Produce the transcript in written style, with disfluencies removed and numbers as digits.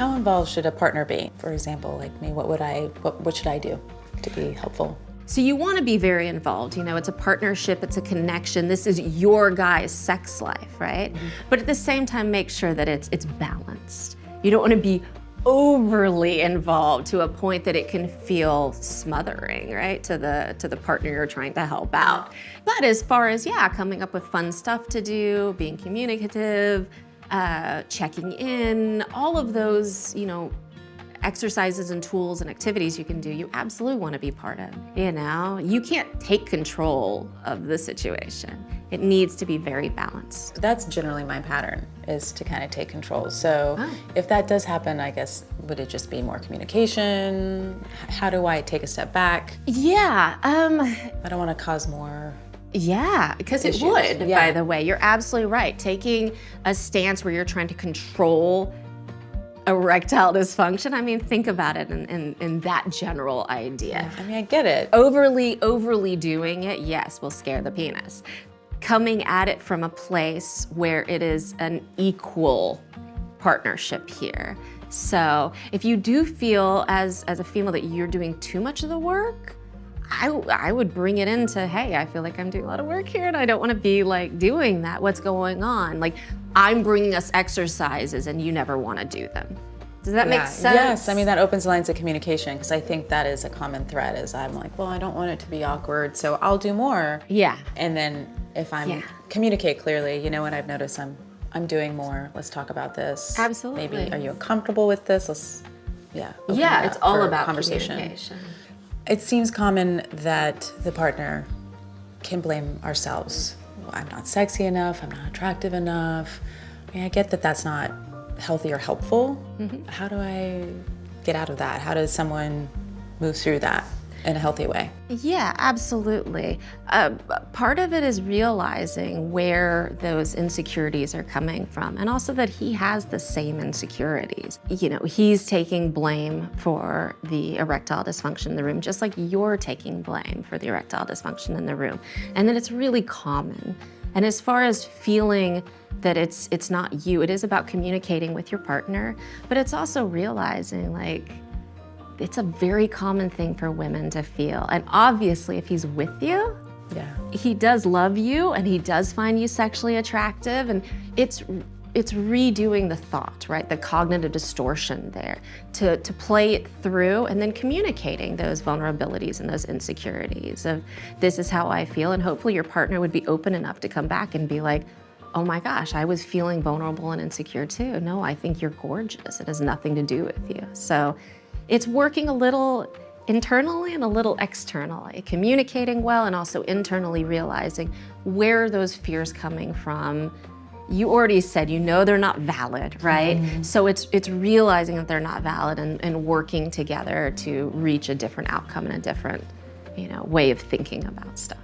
How involved should a partner be? For example, like me, what should I do to be helpful? So you want to be very involved. You know, it's a partnership, it's a connection. This is your guy's sex life, right? Mm-hmm. But at the same time, make sure that it's balanced. You don't want to be overly involved to a point that it can feel smothering, right, to the partner you're trying to help out. But as far as, coming up with fun stuff to do, being communicative, checking in, all of those, exercises and tools and activities you can do, you absolutely want to be part of. You can't take control of the situation. It needs to be very balanced. That's generally my pattern, is to kind of take control. So if that does happen, I guess, would it just be more communication? How do I take a step back? Yeah. I don't want to cause more. Yeah, because it would, by the way. You're absolutely right. Taking a stance where you're trying to control erectile dysfunction, I mean, think about it in that general idea. I mean, I get it. Overly doing it, yes, will scare the penis. Coming at it from a place where it is an equal partnership here. So if you do feel as a female that you're doing too much of the work, I would bring it into, hey, I feel like I'm doing a lot of work here and I don't want to be like doing that. What's going on? Like, I'm bringing us exercises and you never want to do them. Does that make sense? Yes, I mean, that opens lines of communication, because I think that is a common thread, is I'm like, well, I don't want it to be awkward, so I'll do more. Yeah. And then if I'm communicate clearly, you know what I've noticed, I'm doing more. Let's talk about this. Absolutely. Maybe, are you comfortable with this? Let's, it's all about conversation. Communication. It seems common that the partner can blame ourselves. Well, I'm not sexy enough, I'm not attractive enough. I mean, I get that that's not healthy or helpful. Mm-hmm. How do I get out of that? How does someone move through that in a healthy way? Yeah, absolutely. Part of it is realizing where those insecurities are coming from, and also that he has the same insecurities. He's taking blame for the erectile dysfunction in the room, just like you're taking blame for the erectile dysfunction in the room, and that it's really common. And as far as feeling that it's not you, it is about communicating with your partner, but it's also realizing, like, it's a very common thing for women to feel. And obviously, if he's with you, he does love you and he does find you sexually attractive, and it's redoing the thought, right? The cognitive distortion there, to play it through and then communicating those vulnerabilities and those insecurities of, this is how I feel, and hopefully your partner would be open enough to come back and be like, oh my gosh, I was feeling vulnerable and insecure too. No, I think you're gorgeous. It has nothing to do with you. So it's working a little internally and a little externally, communicating well and also internally realizing where are those fears coming from. You already said, they're not valid, right? Mm-hmm. So it's realizing that they're not valid and working together to reach a different outcome and a different, way of thinking about stuff.